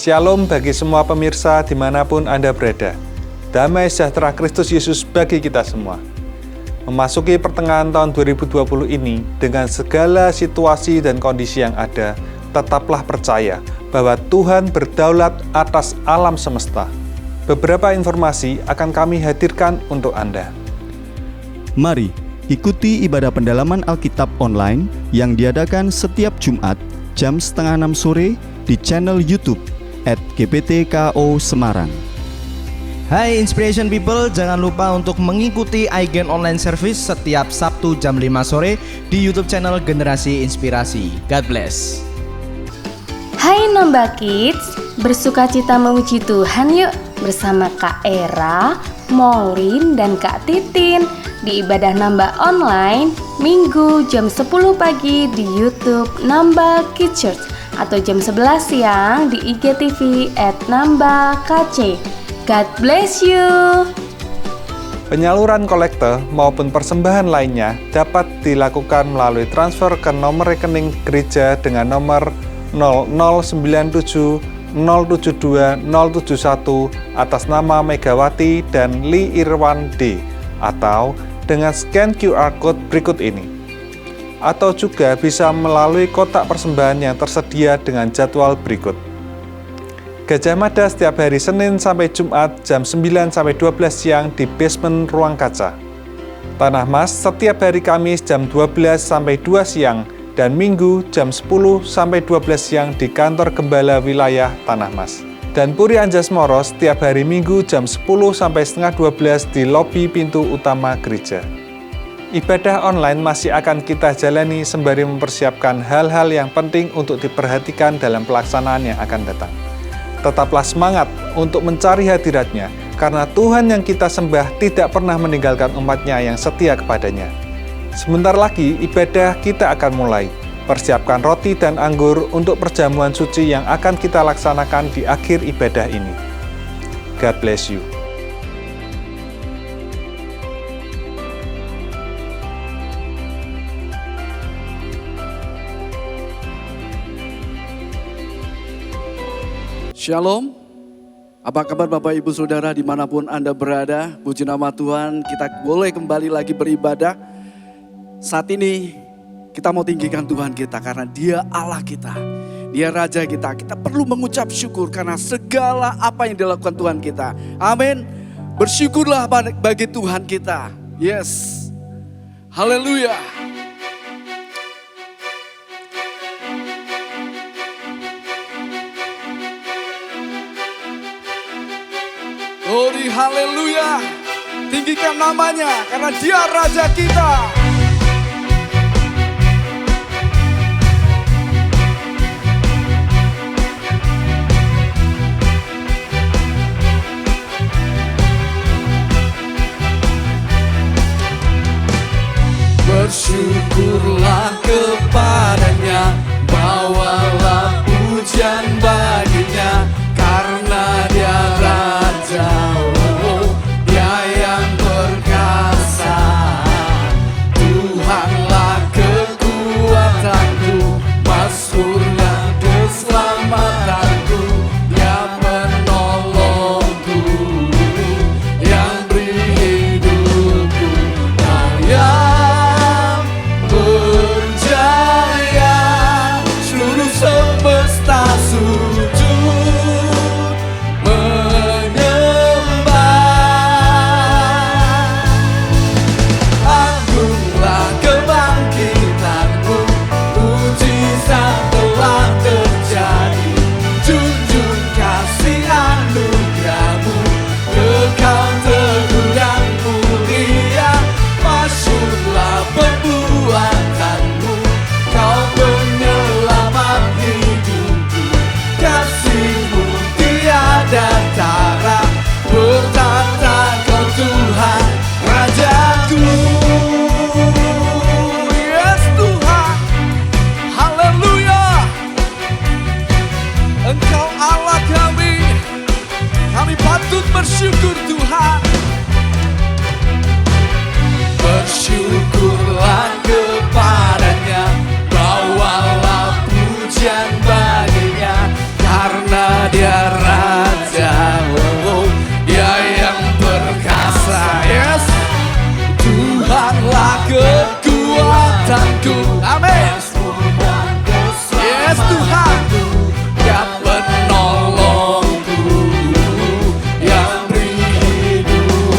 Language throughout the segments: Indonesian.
Shalom bagi semua pemirsa dimanapun Anda berada. Damai sejahtera Kristus Yesus bagi kita semua. Memasuki pertengahan tahun 2020 ini, dengan segala situasi dan kondisi yang ada, tetaplah percaya bahwa Tuhan berdaulat atas alam semesta. Beberapa informasi akan kami hadirkan untuk Anda. Mari ikuti ibadah pendalaman Alkitab online yang diadakan setiap Jumat jam 5:30 sore di channel YouTube @GPTKO Semarang. Hai Inspiration People, jangan lupa untuk mengikuti iGen Online Service setiap Sabtu jam 5 sore di YouTube channel Generasi Inspirasi. God bless. Hai Namba Kids, bersukacita memuji Tuhan yuk bersama Kak Era, Maureen, dan Kak Titin di ibadah Namba online Minggu jam 10 pagi di YouTube Namba Kids Church atau jam 11 siang di IGTV @NambaKC. God bless you. Penyaluran kolekte maupun persembahan lainnya dapat dilakukan melalui transfer ke nomor rekening gereja dengan nomor 0097 072 071 atas nama Megawati dan Li Irwan D, atau dengan scan QR Code berikut ini. Atau juga bisa melalui kotak persembahan yang tersedia dengan jadwal berikut. Gajah Mada setiap hari Senin sampai Jumat jam 9 sampai 12 siang di basement Ruang Kaca. Tanah Mas setiap hari Kamis jam 12 sampai 2 siang dan Minggu jam 10 sampai 12 siang di kantor Gembala Wilayah Tanah Mas. Dan Puri Anjas Moro setiap hari Minggu jam 10 sampai setengah 12 di lobi pintu utama gereja. Ibadah online masih akan kita jalani sembari mempersiapkan hal-hal yang penting untuk diperhatikan dalam pelaksanaan yang akan datang. Tetaplah semangat untuk mencari hadirat-Nya, karena Tuhan yang kita sembah tidak pernah meninggalkan umat-Nya yang setia kepadanya. Sebentar lagi ibadah kita akan mulai. Persiapkan roti dan anggur untuk perjamuan suci yang akan kita laksanakan di akhir ibadah ini. God bless you. Shalom, apa kabar Bapak Ibu Saudara dimanapun Anda berada? Puji nama Tuhan, kita boleh kembali lagi beribadah. Saat ini kita mau tinggikan Tuhan kita karena Dia Allah kita, Dia Raja kita. Kita perlu mengucap syukur karena segala apa yang dilakukan Tuhan kita. Amin. Bersyukurlah bagi Tuhan kita. Yes. Haleluya. Glory, haleluya. Tinggikan namanya karena Dia Raja kita. Bersyukurlah kepadanya, bawalah pujian baginya, karena Dia Raja, Dia yang perkasa. Tuhanlah kekuatanku, mazmurnya keselamatanku, Dia penolongku, yang beri hidupku. Yang berjaya kekuatanku. Amin. Yes Tuhan, ya penolongku, yang beri hidup.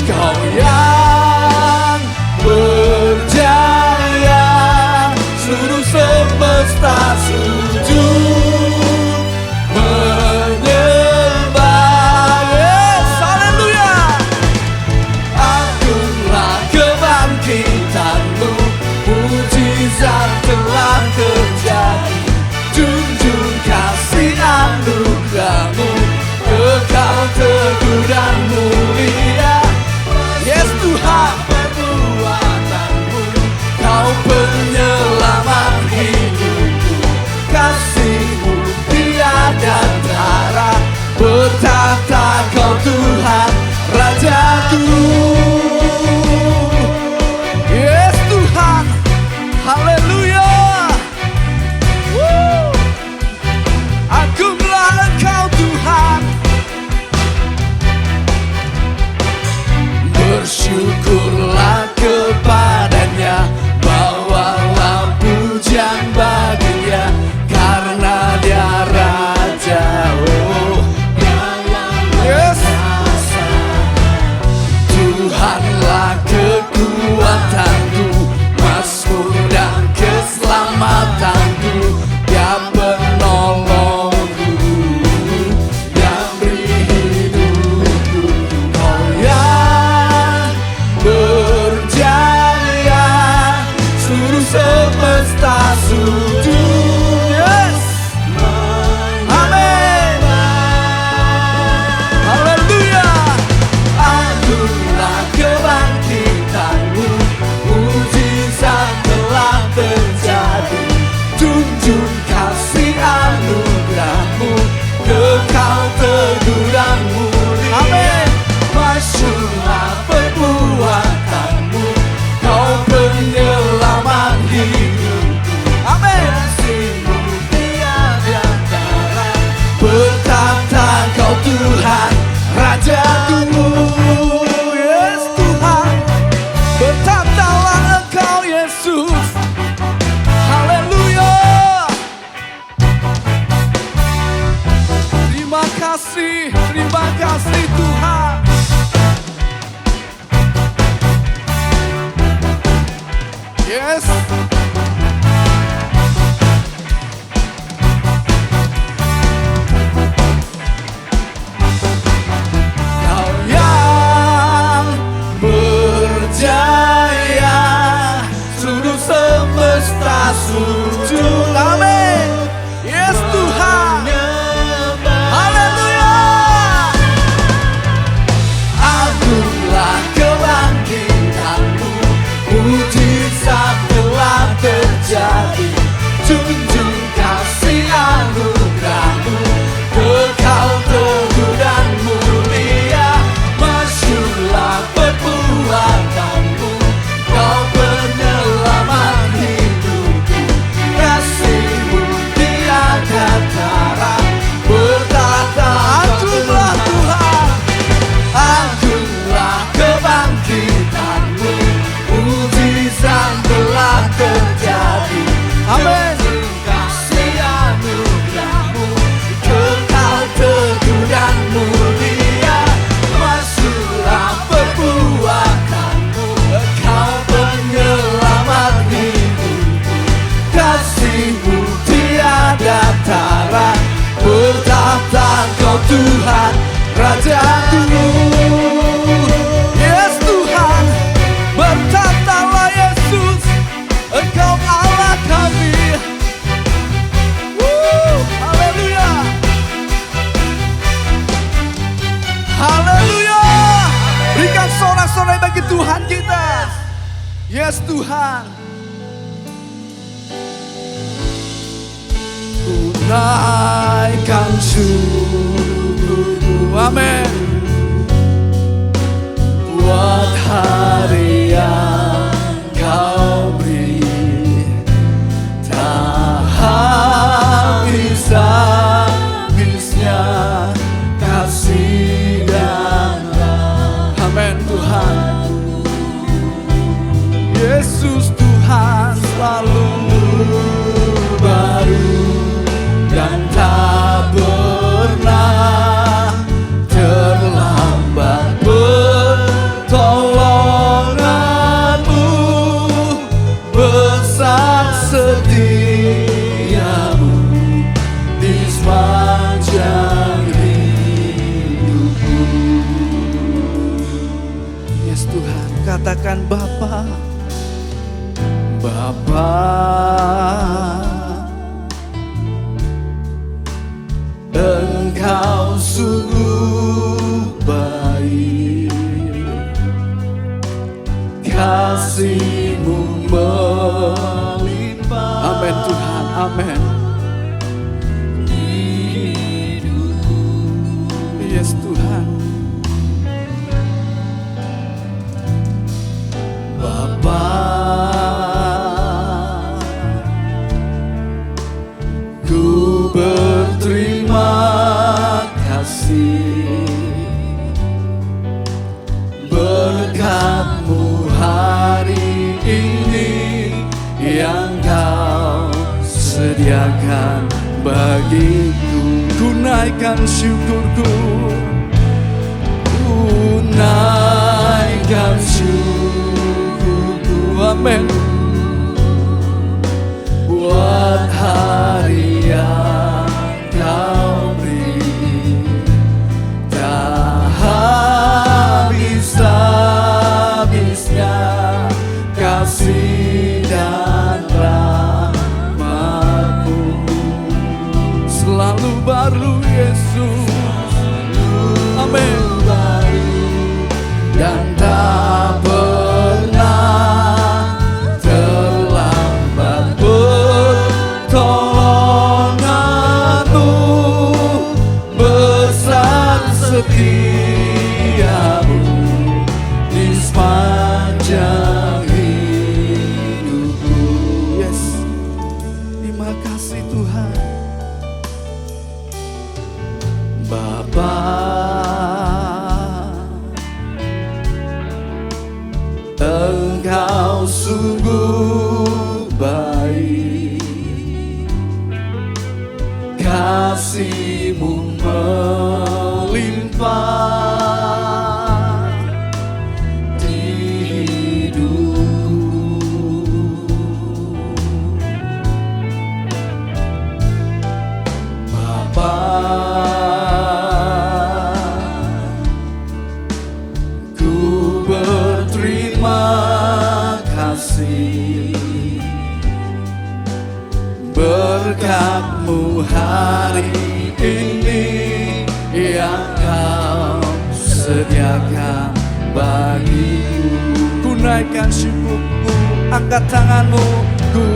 Kau yang berjaya, seluruh semesta sujud menyembah. Yes, haleluya. Agunglah kebangkitanmu, mujizat telah terjadi. Junjung kasih anugerahmu, kekal teguh dan mulia. Yes Tuhan, perbuatanmu, kau penyelamat hidupku. Kasih-Mu tiada tara, bertata kau Tuhan Rajaku. Yes Tuhan, haleluya. Agunglah Engkau Tuhan, bersyukurlah kepadanya, bawalah pujian baginya, karena Dia Raja. Oh, yes. Tuhanlah kekuatanku, mazmur dan keselamatanku, Dia penolongku, yang beri hidupku. Kau yang berjaya, seluruh semesta sujud. Yes. Amin. Haleluya. Agunglah kebangkitanmu, mujizat telah terjadi. Junjung kasih anugerahmu, kekal teguh dan mulia. Amin. Masyurlah perbuatanmu, kau penyelamat hidupku. Amin. Kasih-Mu tiada tara, bertata kau Tuhan Rajaku. Yes Tuhan, bertatalah Engkau Yesus. Haleluya. Terima kasih Tuhan. Yes. Kau yang berjaya, seluruh semesta sujud. Amin. Yes Tuhan. Haleluya. Agunglah kebangkitanmu, mujizat telah terjadi. Junjung kasih anugerahmu, kekal teguh dan mulia. Masyurlah perbuatanmu, kau penyelamat hidupku. Kasih-Mu tiada tara, bertata agunglah Tuhan. Agunglah kebangkitanmu, mujizat telah terjadi. Amin. Kasih anugerahmu, kekal teguh dan mulia. Masyurlah perbuatanmu, kau penyelamat hidupku. Kasih-Mu tiada tara, bertata kau Tuhan Rajaku. Yes Tuhan, bertatalah Yesus, Engkau Allah kami. Haleluya. Haleluya. Berikan sorak-sorai bagi Tuhan kita. Yes Tuhan. Ku naikkan syukurku. Amin. Buat hari yang Kau beri, tak habis-habisnya kasih dan amin Tuhan. Yesus Tuhan. setiamu di sepanjang hidupku. Yes Tuhan, katakan Bapa, Bapa, Engkau sungguh baik, kasih-Mu melimpah. Amin Tuhan, amin. Yes Tuhan. Bapa, ku berterima kasih berkat-Mu hari ini yang Kau sediakan bagiku. Ku naikkan syukurku, ku naikkan syukurku, amin, buat hari yang Kau beri. Tak habis-habisnya kasih dan rahmat-Mu, selalu baru Yesus, amin, dan tak pernah terlambat pertolongan-Mu, besar setiamu di sepanjang hidupku. Yes, terima kasih Tuhan. Bapa, Engkau sungguh baik, kasih-Mu melimpah di hidupku. Bapa, ku berterima kasih berkat-Mu hari ini yang Kau sediakan bagiku. Ku naikkan syukurku, angkat tanganmu, ku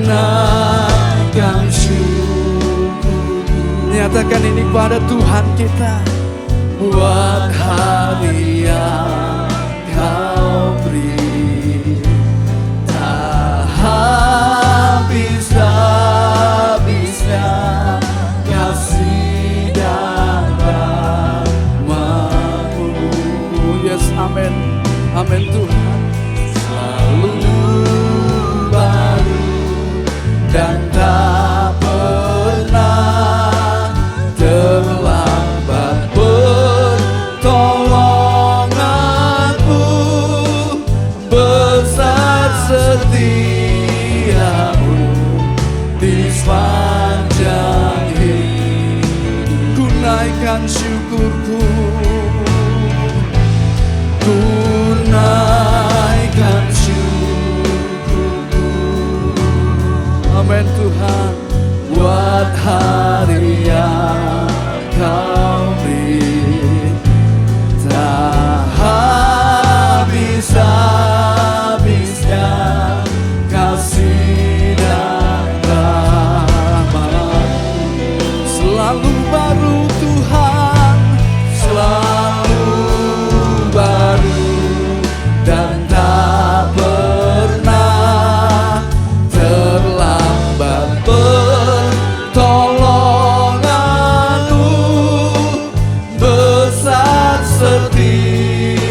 naikkan syukurku. Nyatakan ini pada Tuhan kita, buat hari yang Kau beri. Tak habis-habisnya kasih dan rahmat-Mu. Yes, amin, amin Tuhan. Selalu baru dan tak pernah terlambat pertolongan-Mu, besar setiamu di sepanjang hidup. Ku naikkan syukurku, ku naikkan syukurku, amin Tuhan, buat hari yang Kau beri. Tak habis-habisnya kasih dan rahmat-Mu, selalu baru Tuhan, selalu baru dan tak pernah terlambat pertolongan-Mu, besar setiamu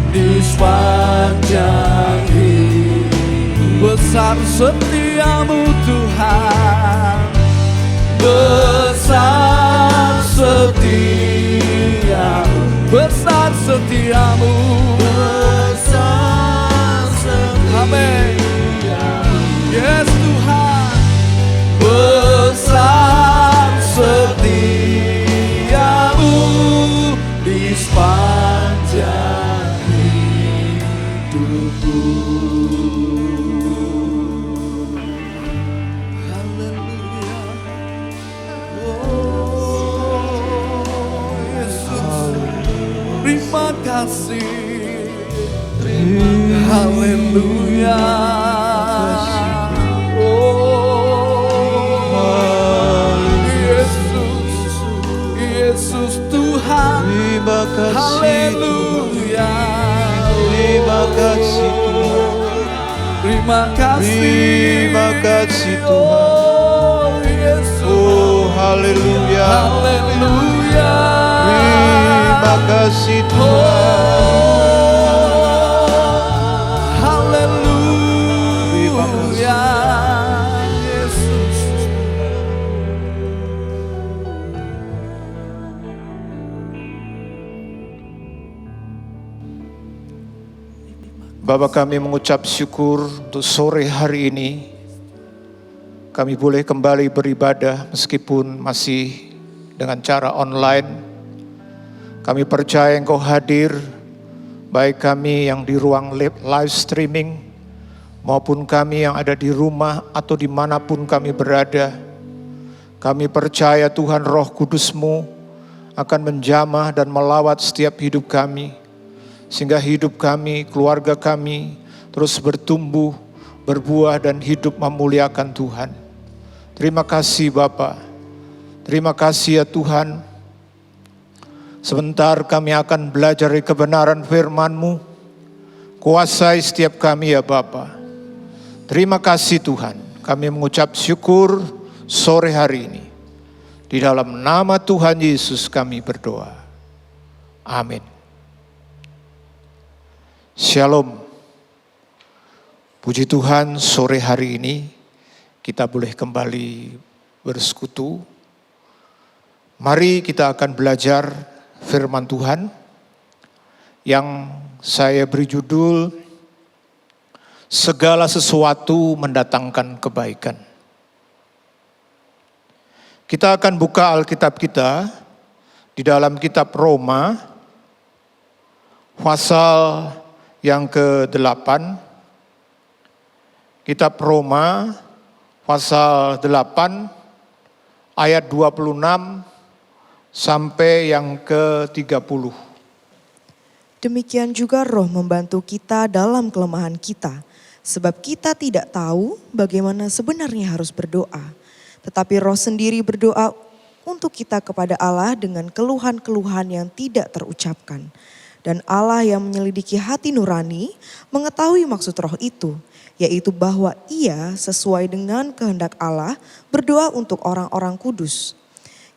di sepanjang hidup. Besar setiamu Tuhan, besar setiamu, besar setiamu, besar setiamu, amin. Terima kasih. Haleluya. Yesus, Yesus Tuhan. Terima kasih. Haleluya. Terima kasih Tuhan. Terima kasih. Terima kasih Tuhan. Oh, Yesus. Oh, haleluya. Haleluya. Terima kasih Tuhan. Haleluya. Yesus. Bapa, kami mengucap syukur untuk sore hari ini. Kami boleh kembali beribadah meskipun masih dengan cara online. Kami percaya Engkau hadir, baik kami yang di ruang live streaming, maupun kami yang ada di rumah atau dimanapun kami berada. Kami percaya Tuhan Roh Kudus-Mu akan menjamah dan melawat setiap hidup kami, sehingga hidup kami, keluarga kami terus bertumbuh, berbuah dan hidup memuliakan Tuhan. Terima kasih Bapa. Terima kasih ya Tuhan. Sebentar kami akan belajar dari kebenaran firman-Mu. Kuasai setiap kami ya Bapa. Terima kasih Tuhan. Kami mengucap syukur sore hari ini. Di dalam nama Tuhan Yesus kami berdoa. Amin. Shalom. Puji Tuhan, sore hari ini kita boleh kembali bersekutu. Mari kita akan belajar firman Tuhan yang saya beri judul segala sesuatu mendatangkan kebaikan. Kita akan buka Alkitab kita di dalam kitab Roma pasal yang ke-8. Kitab Roma pasal 8 ayat 26 sampai yang ke-30. Demikian juga Roh membantu kita dalam kelemahan kita, sebab kita tidak tahu bagaimana sebenarnya harus berdoa. Tetapi Roh sendiri berdoa untuk kita kepada Allah dengan keluhan-keluhan yang tidak terucapkan. Dan Allah yang menyelidiki hati nurani mengetahui maksud Roh itu, yaitu bahwa Ia sesuai dengan kehendak Allah berdoa untuk orang-orang kudus.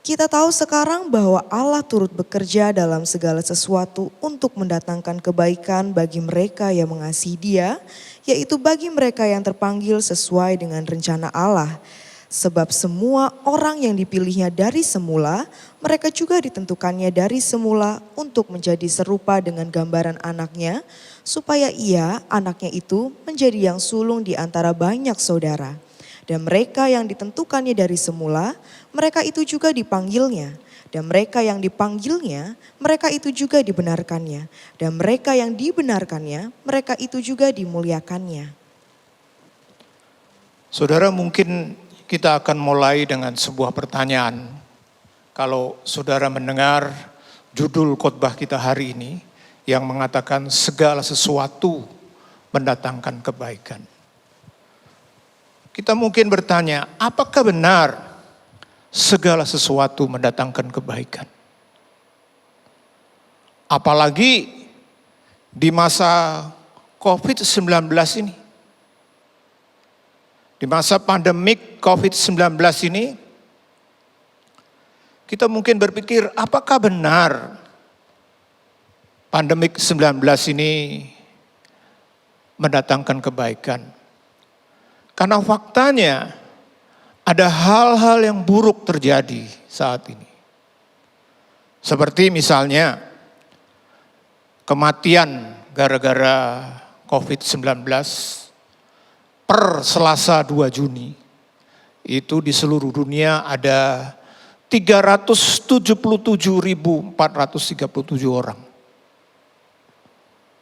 Kita tahu sekarang bahwa Allah turut bekerja dalam segala sesuatu untuk mendatangkan kebaikan bagi mereka yang mengasihi Dia, yaitu bagi mereka yang terpanggil sesuai dengan rencana Allah. Sebab semua orang yang dipilihnya dari semula, mereka juga ditentukannya dari semula untuk menjadi serupa dengan gambaran anaknya, supaya ia, anaknya itu, menjadi yang sulung di antara banyak saudara. Dan mereka yang ditentukannya dari semula, mereka itu juga dipanggilnya. Dan mereka yang dipanggilnya, mereka itu juga dibenarkannya. Dan mereka yang dibenarkannya, mereka itu juga dimuliakannya. Saudara, mungkin kita akan mulai dengan sebuah pertanyaan. Kalau saudara mendengar judul khotbah kita hari ini yang mengatakan segala sesuatu mendatangkan kebaikan. Kita mungkin bertanya, apakah benar segala sesuatu mendatangkan kebaikan? Apalagi di masa COVID-19 ini. Di masa pandemik COVID-19 ini, kita mungkin berpikir apakah benar pandemik 19 ini mendatangkan kebaikan? Karena faktanya ada hal-hal yang buruk terjadi saat ini. Seperti misalnya kematian gara-gara COVID-19 per Selasa 2 Juni, itu di seluruh dunia ada 377.437 orang.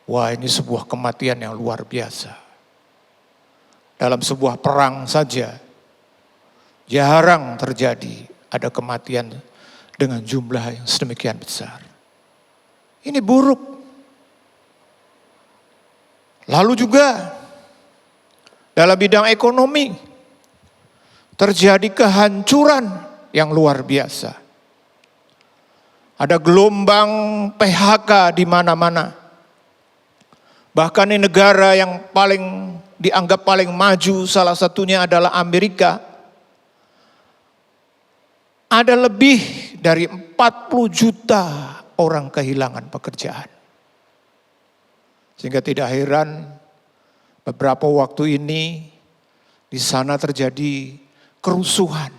Wah, ini sebuah kematian yang luar biasa. Dalam sebuah perang saja, jarang terjadi ada kematian dengan jumlah yang sedemikian besar. Ini buruk. Lalu juga dalam bidang ekonomi terjadi kehancuran yang luar biasa. Ada gelombang PHK di mana-mana. Bahkan di negara yang dianggap paling maju, salah satunya adalah Amerika. Ada lebih dari 40 juta orang kehilangan pekerjaan. Sehingga tidak heran beberapa waktu ini di sana terjadi kerusuhan.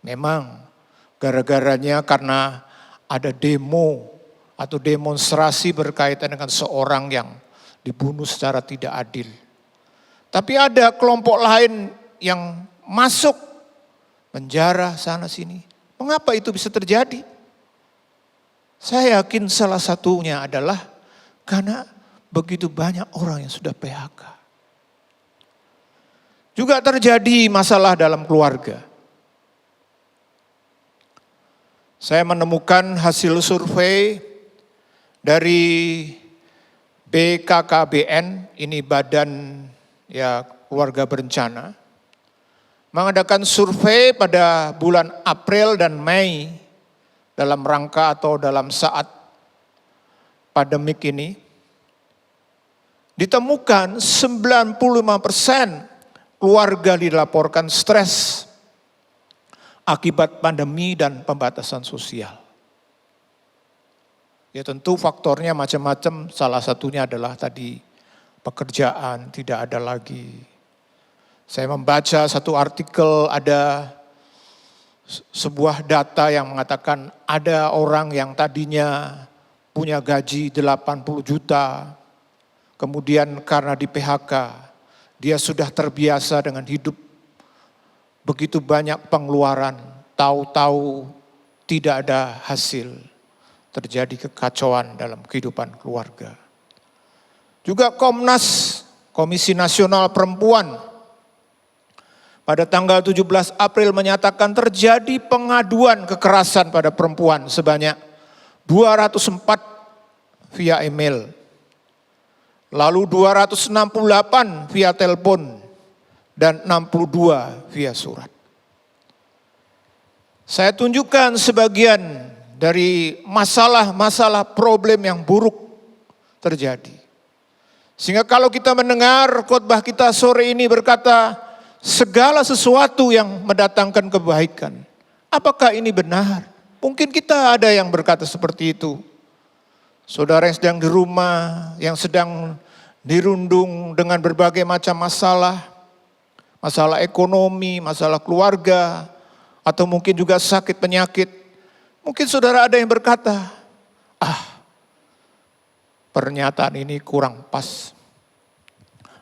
Memang gara-garanya karena ada demo atau demonstrasi berkaitan dengan seorang yang dibunuh secara tidak adil. Tapi ada kelompok lain yang masuk penjara sana sini. Mengapa itu bisa terjadi? Saya yakin salah satunya adalah karena begitu banyak orang yang sudah PHK. Juga terjadi masalah dalam keluarga. Saya menemukan hasil survei dari BKKBN, ini Badan Keluarga Berencana, mengadakan survei pada bulan April dan Mei dalam rangka atau dalam saat pandemik ini. Ditemukan 95% keluarga dilaporkan stres akibat pandemi dan pembatasan sosial. Ya tentu faktornya macam-macam, salah satunya adalah tadi pekerjaan tidak ada lagi. Saya membaca satu artikel, ada sebuah data yang mengatakan ada orang yang tadinya punya gaji 80 juta, kemudian karena di PHK, dia sudah terbiasa dengan hidup begitu banyak pengeluaran, tahu-tahu tidak ada hasil, terjadi kekacauan dalam kehidupan keluarga. Juga Komnas, Komisi Nasional Perempuan, pada tanggal 17 April menyatakan terjadi pengaduan kekerasan pada perempuan sebanyak 204 via email, lalu 268 via telepon, dan 62 via surat. Saya tunjukkan sebagian dari masalah-masalah problem yang buruk terjadi. Sehingga kalau kita mendengar khotbah kita sore ini berkata, segala sesuatu yang mendatangkan kebaikan. Apakah ini benar? Mungkin kita ada yang berkata seperti itu. Saudara yang sedang di rumah, yang sedang dirundung dengan berbagai macam masalah, masalah ekonomi, masalah keluarga, atau mungkin juga sakit penyakit. Mungkin saudara ada yang berkata, pernyataan ini kurang pas.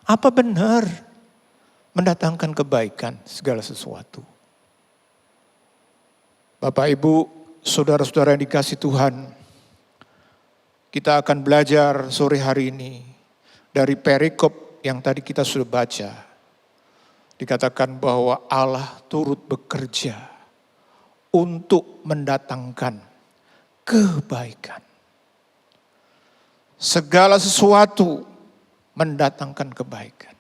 Apa benar mendatangkan kebaikan segala sesuatu? Bapak, Ibu, saudara-saudara yang dikasihi Tuhan, kita akan belajar sore hari ini dari perikop yang tadi kita sudah baca. Dikatakan bahwa Allah turut bekerja untuk mendatangkan kebaikan. Segala sesuatu mendatangkan kebaikan.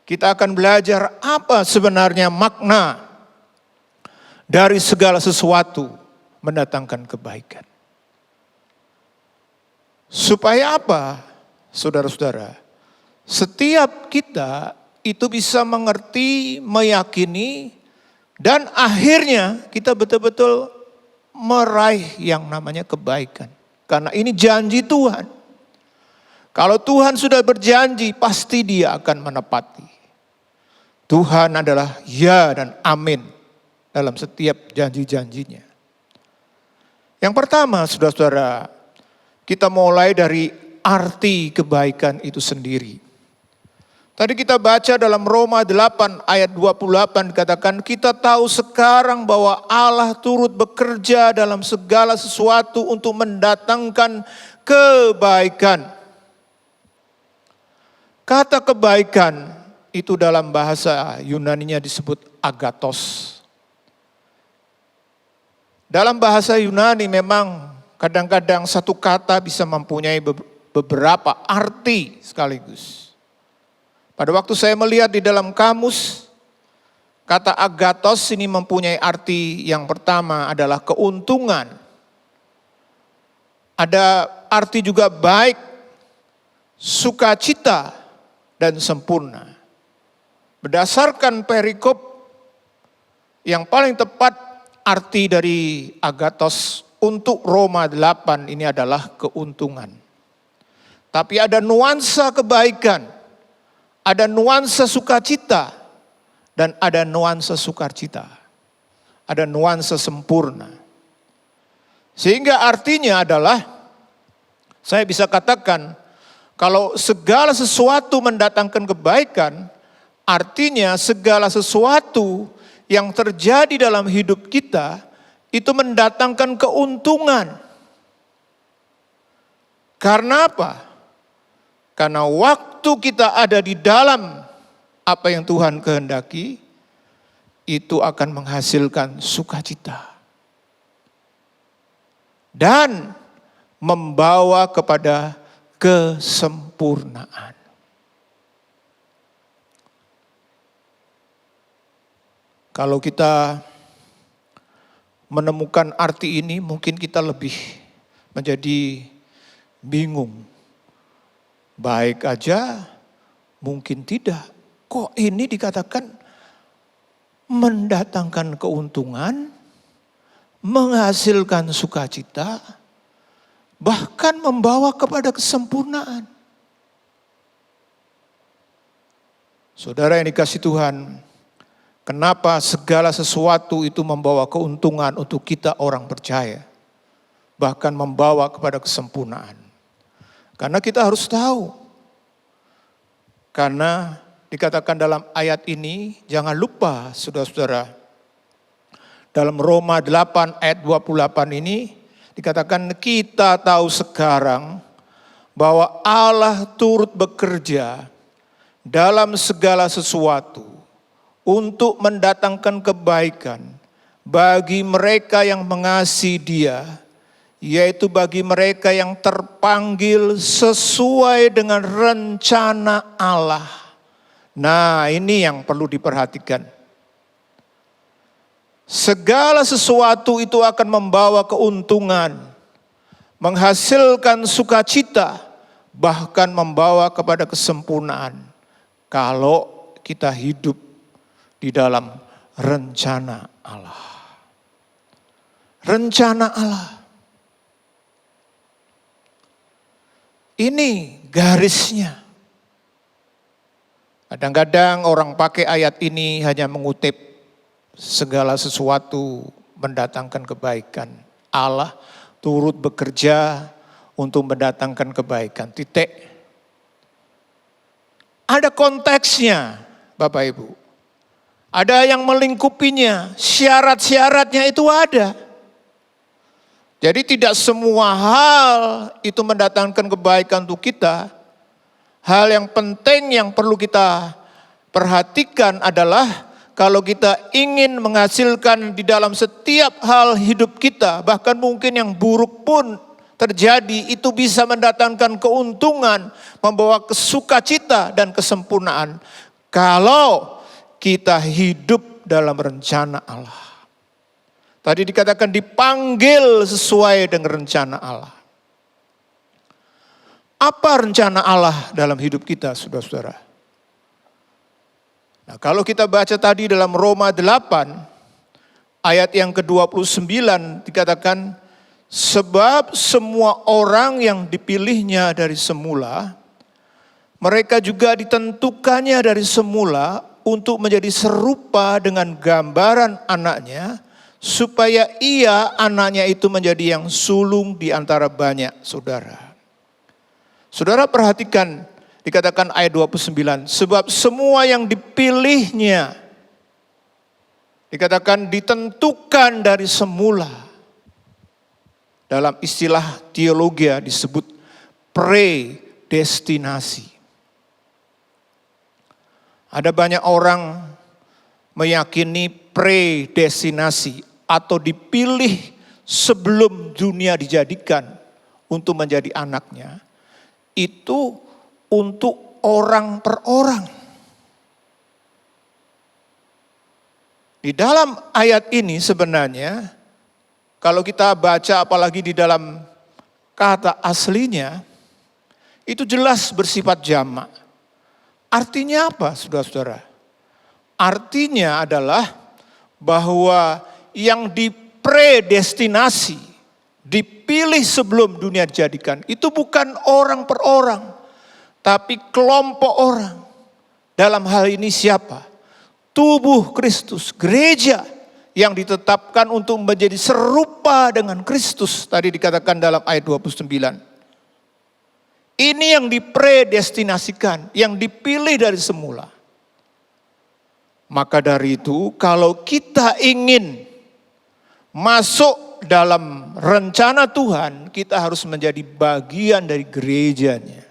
Kita akan belajar apa sebenarnya makna dari segala sesuatu mendatangkan kebaikan. Supaya apa, saudara-saudara? Setiap kita itu bisa mengerti, meyakini, dan akhirnya kita betul-betul meraih yang namanya kebaikan. Karena ini janji Tuhan. Kalau Tuhan sudah berjanji, pasti Dia akan menepati. Tuhan adalah ya dan amin dalam setiap janji-janjinya. Yang pertama, saudara-saudara, kita mulai dari arti kebaikan itu sendiri. Tadi kita baca dalam Roma 8 ayat 28 dikatakan kita tahu sekarang bahwa Allah turut bekerja dalam segala sesuatu untuk mendatangkan kebaikan. Kata kebaikan itu dalam bahasa Yunaninya disebut agathos. Dalam bahasa Yunani memang kadang-kadang satu kata bisa mempunyai beberapa arti sekaligus. Pada waktu saya melihat di dalam kamus, kata agathos ini mempunyai arti yang pertama adalah keuntungan. Ada arti juga baik, sukacita, dan sempurna. Berdasarkan perikop yang paling tepat, arti dari agathos untuk Roma 8 ini adalah keuntungan. Tapi ada nuansa kebaikan, ada nuansa sukacita, dan ada nuansa sukacita. Ada nuansa sempurna. Sehingga artinya adalah, saya bisa katakan, kalau segala sesuatu mendatangkan kebaikan, artinya segala sesuatu yang terjadi dalam hidup kita itu mendatangkan keuntungan. Karena apa? Karena waktu kita ada di dalam apa yang Tuhan kehendaki, itu akan menghasilkan sukacita. Dan membawa kepada kesempurnaan. Kalau kita menemukan arti ini, mungkin kita lebih menjadi bingung. Baik aja, mungkin tidak. Kok ini dikatakan mendatangkan keuntungan, menghasilkan sukacita, bahkan membawa kepada kesempurnaan. Saudara yang dikasihi Tuhan, kenapa segala sesuatu itu membawa keuntungan untuk kita orang percaya, bahkan membawa kepada kesempurnaan? Karena kita harus tahu, karena dikatakan dalam ayat ini, jangan lupa saudara-saudara, dalam Roma 8 ayat 28 ini, dikatakan kita tahu sekarang bahwa Allah turut bekerja dalam segala sesuatu untuk mendatangkan kebaikan bagi mereka yang mengasihi Dia, yaitu bagi mereka yang terpanggil sesuai dengan rencana Allah. Nah, ini yang perlu diperhatikan. Segala sesuatu itu akan membawa keuntungan, menghasilkan sukacita, bahkan membawa kepada kesempurnaan kalau kita hidup di dalam rencana Allah. Rencana Allah. Ini garisnya. Kadang-kadang orang pakai ayat ini hanya mengutip segala sesuatu mendatangkan kebaikan. Allah turut bekerja untuk mendatangkan kebaikan. Titik. Ada konteksnya, Bapak Ibu. Ada yang melingkupinya, syarat-syaratnya itu ada. Jadi tidak semua hal itu mendatangkan kebaikan untuk kita. Hal yang penting yang perlu kita perhatikan adalah kalau kita ingin menghasilkan di dalam setiap hal hidup kita, bahkan mungkin yang buruk pun terjadi, itu bisa mendatangkan keuntungan, membawa kesukacita dan kesempurnaan. Kalau kita hidup dalam rencana Allah. Tadi dikatakan dipanggil sesuai dengan rencana Allah. Apa rencana Allah dalam hidup kita, saudara-saudara? Nah, kalau kita baca tadi dalam Roma 8, ayat yang ke-29 dikatakan, sebab semua orang yang dipilihnya dari semula, mereka juga ditentukannya dari semula untuk menjadi serupa dengan gambaran anaknya, supaya ia, anaknya itu menjadi yang sulung di antara banyak saudara. Saudara perhatikan, dikatakan ayat 29, sebab semua yang dipilihnya, dikatakan ditentukan dari semula. Dalam istilah teologi disebut predestinasi. Ada banyak orang meyakini predestinasi atau dipilih sebelum dunia dijadikan untuk menjadi anaknya. Itu untuk orang per orang. Di dalam ayat ini sebenarnya, kalau kita baca apalagi di dalam kata aslinya, itu jelas bersifat jamak. Artinya apa, saudara-saudara? Artinya adalah bahwa yang dipredestinasi, dipilih sebelum dunia dijadikan, itu bukan orang per orang, tapi kelompok orang. Dalam hal ini siapa? Tubuh Kristus, gereja yang ditetapkan untuk menjadi serupa dengan Kristus. Tadi dikatakan dalam ayat 29. Ini yang dipredestinasikan, yang dipilih dari semula. Maka dari itu, kalau kita ingin masuk dalam rencana Tuhan, kita harus menjadi bagian dari gerejanya.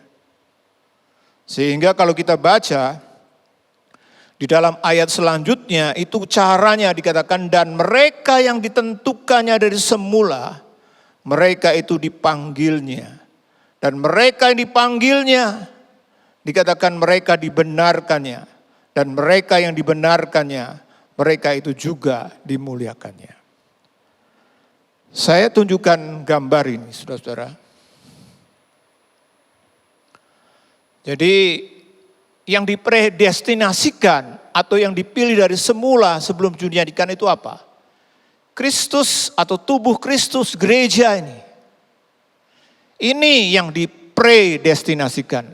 Sehingga kalau kita baca di dalam ayat selanjutnya, itu caranya dikatakan, dan mereka yang ditentukannya dari semula, mereka itu dipanggilnya. Dan mereka yang dipanggilnya, dikatakan mereka dibenarkannya. Dan mereka yang dibenarkannya, mereka itu juga dimuliakannya. Saya tunjukkan gambar ini, saudara-saudara. Jadi yang dipredestinasikan atau yang dipilih dari semula sebelum dunia dijadikan itu apa? Kristus atau tubuh Kristus, gereja ini. Ini yang dipredestinasikan.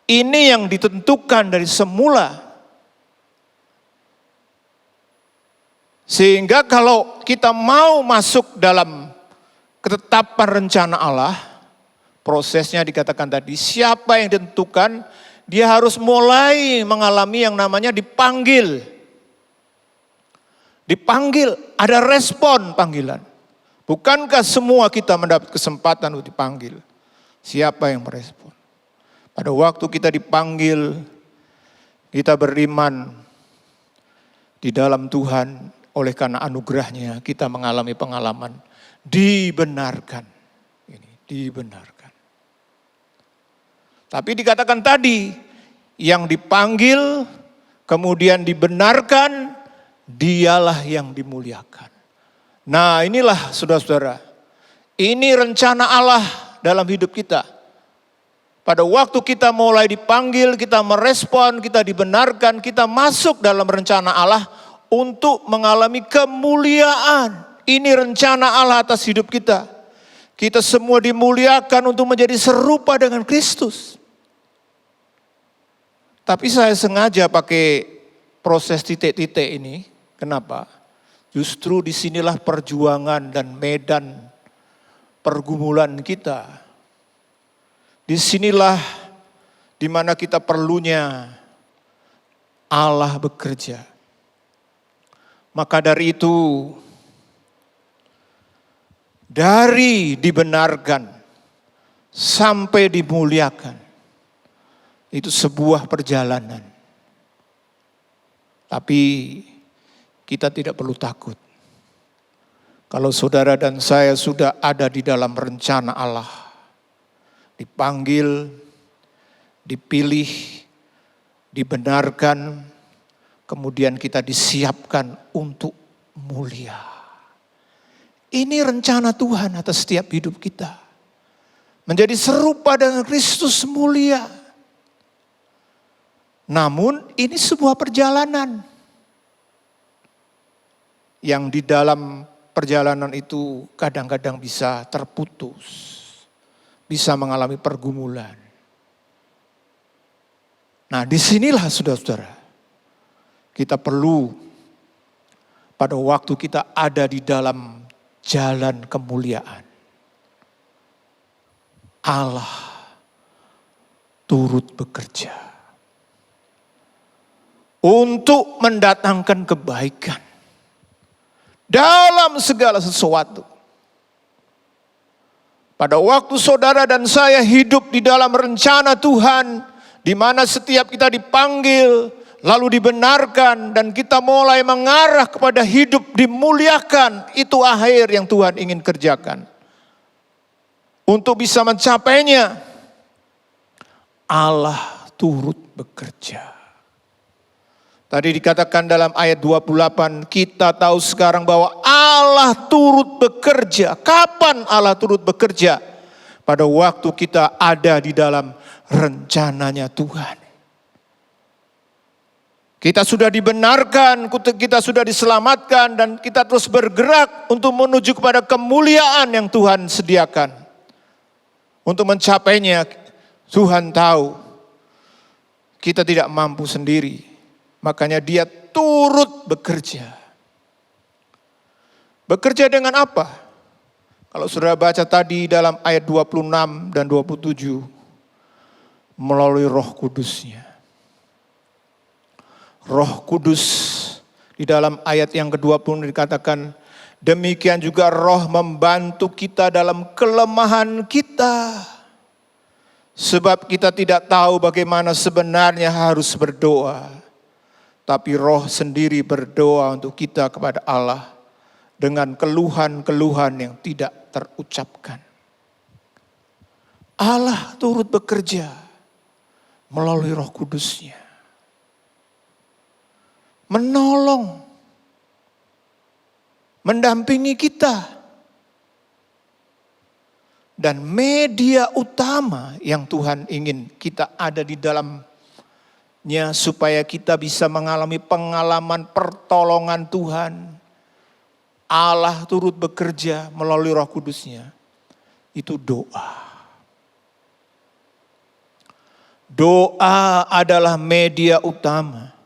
Ini yang ditentukan dari semula. Sehingga kalau kita mau masuk dalam ketetapan rencana Allah, prosesnya dikatakan tadi, siapa yang ditentukan, dia harus mulai mengalami yang namanya dipanggil. Dipanggil, ada respon panggilan. Bukankah semua kita mendapat kesempatan untuk dipanggil? Siapa yang merespon? Pada waktu kita dipanggil, kita beriman di dalam Tuhan, oleh karena anugerahnya kita mengalami pengalaman dibenarkan. Ini dibenarkan. Tapi dikatakan tadi, yang dipanggil kemudian dibenarkan, dialah yang dimuliakan. Nah, inilah saudara-saudara, ini rencana Allah dalam hidup kita. Pada waktu kita mulai dipanggil, kita merespon, kita dibenarkan, kita masuk dalam rencana Allah untuk mengalami kemuliaan. Ini rencana Allah atas hidup kita. Kita semua dimuliakan untuk menjadi serupa dengan Kristus. Tapi saya sengaja pakai proses titik-titik ini. Kenapa? Justru disinilah perjuangan dan medan pergumulan kita. Disinilah dimana kita perlunya Allah bekerja. Maka dari itu, dari dibenarkan sampai dimuliakan, itu sebuah perjalanan. Tapi kita tidak perlu takut. Kalau saudara dan saya sudah ada di dalam rencana Allah, dipanggil, dipilih, dibenarkan, kemudian kita disiapkan untuk mulia. Ini rencana Tuhan atas setiap hidup kita. Menjadi serupa dengan Kristus mulia. Namun ini sebuah perjalanan. Yang di dalam perjalanan itu kadang-kadang bisa terputus. Bisa mengalami pergumulan. Nah, disinilah saudara-saudara, kita perlu pada waktu kita ada di dalam jalan kemuliaan, Allah turut bekerja untuk mendatangkan kebaikan dalam segala sesuatu. Pada waktu saudara dan saya hidup di dalam rencana Tuhan, di mana setiap kita dipanggil, lalu dibenarkan, dan kita mulai mengarah kepada hidup dimuliakan. Itu akhir yang Tuhan ingin kerjakan. Untuk bisa mencapainya, Allah turut bekerja. Tadi dikatakan dalam ayat 28, kita tahu sekarang bahwa Allah turut bekerja. Kapan Allah turut bekerja? Pada waktu kita ada di dalam rencananya Tuhan. Kita sudah dibenarkan, kita sudah diselamatkan, dan kita terus bergerak untuk menuju kepada kemuliaan yang Tuhan sediakan. Untuk mencapainya, Tuhan tahu kita tidak mampu sendiri. Makanya Dia turut bekerja. Bekerja dengan apa? Kalau saudara baca tadi dalam ayat 26 dan 27, melalui Roh Kudus-Nya. Roh Kudus di dalam ayat yang ke-20 dikatakan, demikian juga Roh membantu kita dalam kelemahan kita. Sebab kita tidak tahu bagaimana sebenarnya harus berdoa. Tapi Roh sendiri berdoa untuk kita kepada Allah dengan keluhan-keluhan yang tidak terucapkan. Allah turut bekerja melalui Roh Kudus-Nya. Menolong, mendampingi kita. Dan media utama yang Tuhan ingin kita ada di dalamnya supaya kita bisa mengalami pengalaman pertolongan Tuhan. Allah turut bekerja melalui Roh Kudus-Nya. Itu doa. Doa adalah media utama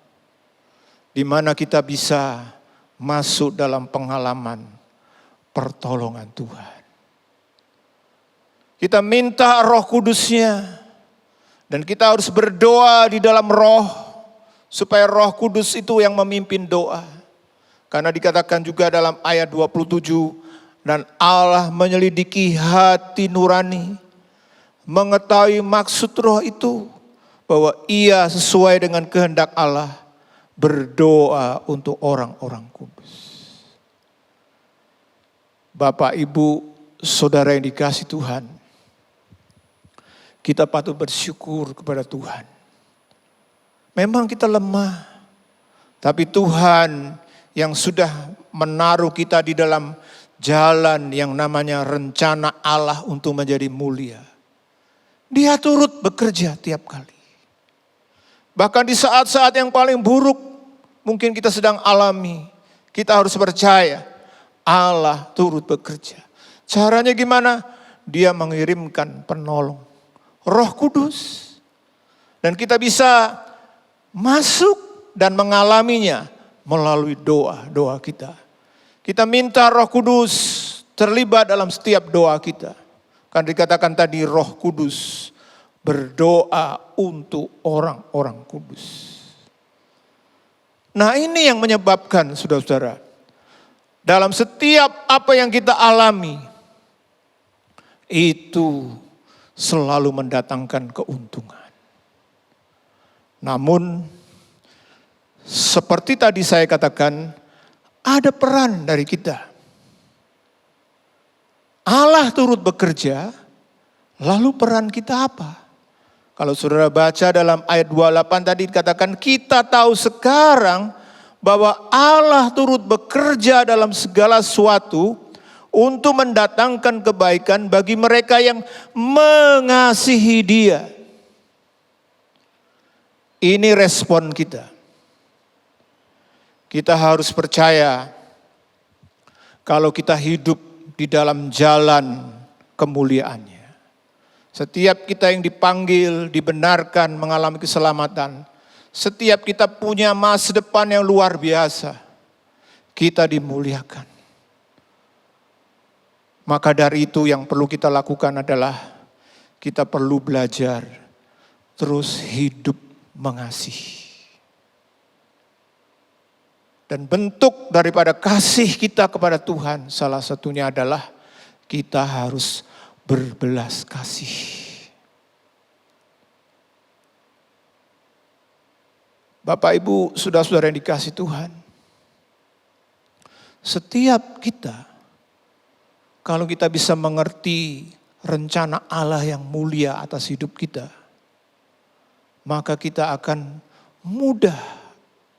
di mana kita bisa masuk dalam pengalaman pertolongan Tuhan. Kita minta Roh Kudus-Nya. Dan kita harus berdoa di dalam Roh, supaya Roh Kudus itu yang memimpin doa. Karena dikatakan juga dalam ayat 27, dan Allah menyelidiki hati nurani, mengetahui maksud Roh itu, bahwa Ia sesuai dengan kehendak Allah, berdoa untuk orang-orang kudus. Bapak, Ibu, Saudara yang dikasihi Tuhan, kita patut bersyukur kepada Tuhan. Memang kita lemah, tapi Tuhan yang sudah menaruh kita di dalam jalan yang namanya rencana Allah untuk menjadi mulia. Dia turut bekerja tiap kali. Bahkan di saat-saat yang paling buruk mungkin kita sedang alami, kita harus percaya Allah turut bekerja. Caranya gimana? Dia mengirimkan penolong, Roh Kudus. Dan kita bisa masuk dan mengalaminya melalui doa-doa kita. Kita minta Roh Kudus terlibat dalam setiap doa kita. Kan dikatakan tadi Roh Kudus berdoa untuk orang-orang kudus. Nah, ini yang menyebabkan saudara-saudara, dalam setiap apa yang kita alami, itu selalu mendatangkan keuntungan. Namun, seperti tadi saya katakan, ada peran dari kita. Allah turut bekerja, lalu peran kita apa? Kalau saudara baca dalam ayat 28 tadi dikatakan, kita tahu sekarang bahwa Allah turut bekerja dalam segala sesuatu untuk mendatangkan kebaikan bagi mereka yang mengasihi Dia. Ini respon kita. Kita harus percaya kalau kita hidup di dalam jalan kemuliaan-Nya. Setiap kita yang dipanggil, dibenarkan, mengalami keselamatan. Setiap kita punya masa depan yang luar biasa. Kita dimuliakan. Maka dari itu yang perlu kita lakukan adalah kita perlu belajar terus hidup mengasihi. Dan bentuk daripada kasih kita kepada Tuhan salah satunya adalah kita harus berbelas kasih. Bapak Ibu, saudara-saudara yang dikasihi Tuhan, setiap kita, kalau kita bisa mengerti rencana Allah yang mulia atas hidup kita, maka kita akan mudah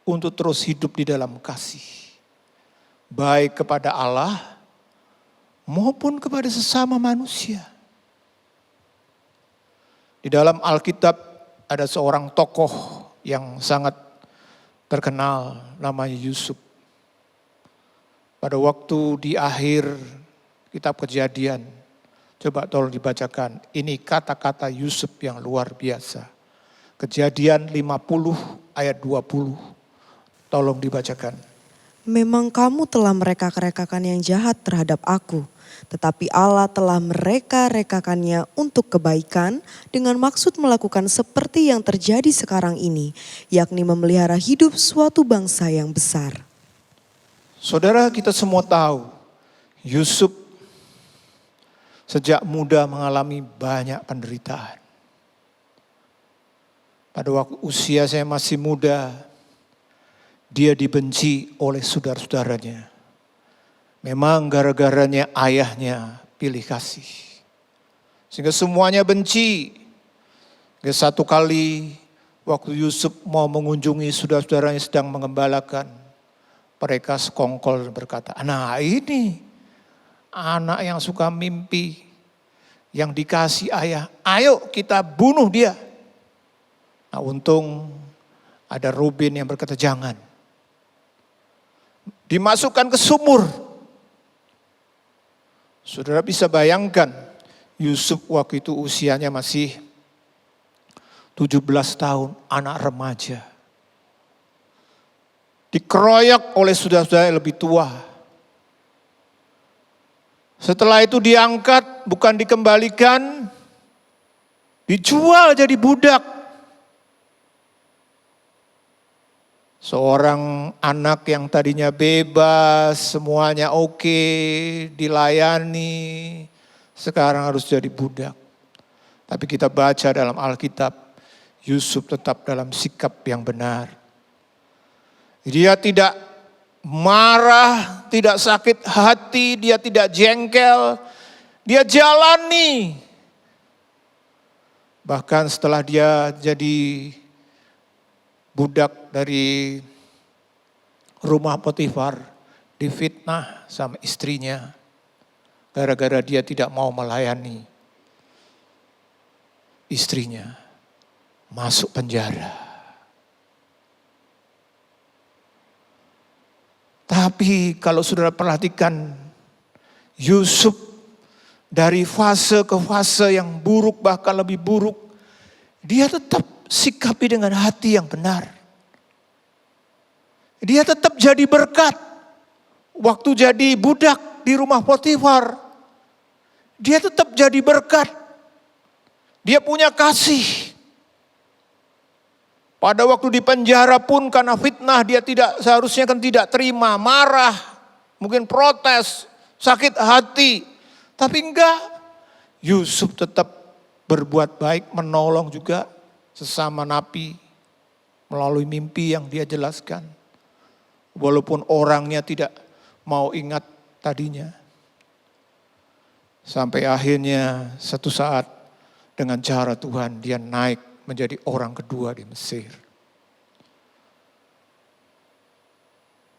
untuk terus hidup di dalam kasih. Baik kepada Allah maupun kepada sesama manusia. Di dalam Alkitab ada seorang tokoh yang sangat terkenal, namanya Yusuf. Pada waktu di akhir kitab Kejadian, coba tolong dibacakan, ini kata-kata Yusuf yang luar biasa. Kejadian 50 ayat 20, tolong dibacakan. Memang kamu telah mereka-rekakan yang jahat terhadap aku, tetapi Allah telah mereka-rekakannya untuk kebaikan dengan maksud melakukan seperti yang terjadi sekarang ini, yakni memelihara hidup suatu bangsa yang besar. Saudara, kita semua tahu Yusuf sejak muda mengalami banyak penderitaan. Pada waktu usia saya masih muda, dia dibenci oleh saudara-saudaranya. Memang gara-garanya ayahnya pilih kasih. Sehingga semuanya benci. Satu kali waktu Yusuf mau mengunjungi saudara-saudaranya sedang mengembalakan, mereka sekongkol dan berkata, nah ini anak yang suka mimpi, yang dikasih ayah, ayo kita bunuh dia. Nah untung ada Ruben yang berkata jangan. Dimasukkan ke sumur. Saudara bisa bayangkan, Yusuf waktu itu usianya masih 17 tahun, anak remaja. Dikeroyok oleh saudara-saudara yang lebih tua. Setelah itu diangkat, bukan dikembalikan, dijual jadi budak. Seorang anak yang tadinya bebas, semuanya oke, dilayani, sekarang harus jadi budak. Tapi kita baca dalam Alkitab, Yusuf tetap dalam sikap yang benar. Dia tidak marah, tidak sakit hati, dia tidak jengkel, dia jalani. Bahkan setelah dia jadi budak dari rumah Potifar, difitnah sama istrinya gara-gara dia tidak mau melayani istrinya, masuk penjara. Tapi kalau saudara perhatikan Yusuf dari fase ke fase yang buruk, bahkan lebih buruk, dia tetap sikapi dengan hati yang benar. Dia tetap jadi berkat. Waktu jadi budak di rumah Potifar, dia tetap jadi berkat. Dia punya kasih. Pada waktu di penjara pun karena fitnah dia seharusnya tidak terima, marah, mungkin protes, sakit hati. Tapi enggak, Yusuf tetap berbuat baik, menolong juga sesama napi melalui mimpi yang dia jelaskan. Walaupun orangnya tidak mau ingat tadinya. Sampai akhirnya satu saat dengan cara Tuhan dia naik menjadi orang kedua di Mesir.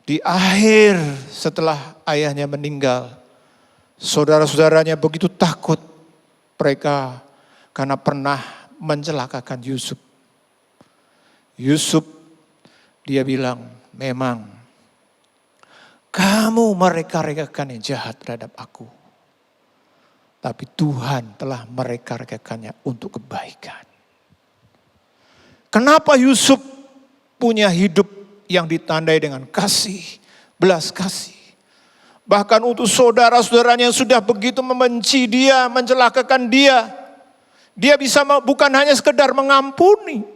Di akhir setelah ayahnya meninggal, saudara-saudaranya begitu takut mereka karena pernah mencelakakan Yusuf. Yusuf dia bilang, memang kamu mereka-rekakan yang jahat terhadap aku. Tapi Tuhan telah mereka-rekakannya untuk kebaikan. Kenapa Yusuf punya hidup yang ditandai dengan kasih, belas kasih. Bahkan untuk saudara-saudaranya yang sudah begitu membenci dia, mencelakakan dia. Dia bisa bukan hanya sekedar mengampuni.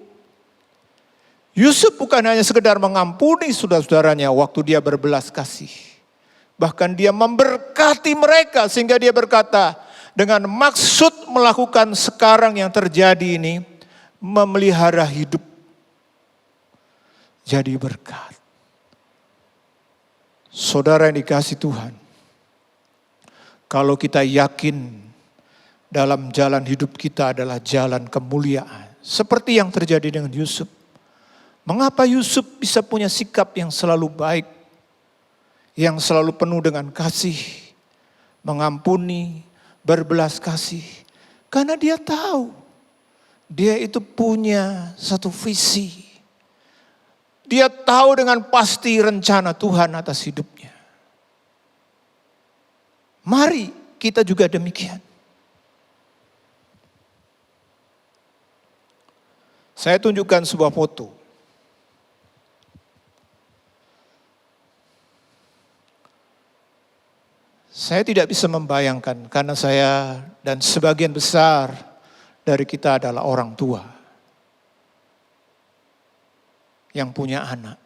Yusuf bukan hanya sekedar mengampuni saudara-saudaranya waktu dia berbelas kasih. Bahkan dia memberkati mereka sehingga dia berkata, dengan maksud melakukan sekarang yang terjadi ini, memelihara hidup jadi berkat. Saudara yang dikasihi Tuhan, kalau kita yakin dalam jalan hidup kita adalah jalan kemuliaan, seperti yang terjadi dengan Yusuf. Mengapa Yusuf bisa punya sikap yang selalu baik, yang selalu penuh dengan kasih, mengampuni, berbelas kasih? Karena dia tahu, dia itu punya satu visi. Dia tahu dengan pasti rencana Tuhan atas hidupnya. Mari kita juga demikian. Saya tunjukkan sebuah foto. Saya tidak bisa membayangkan karena saya dan sebagian besar dari kita adalah orang tua yang punya anak.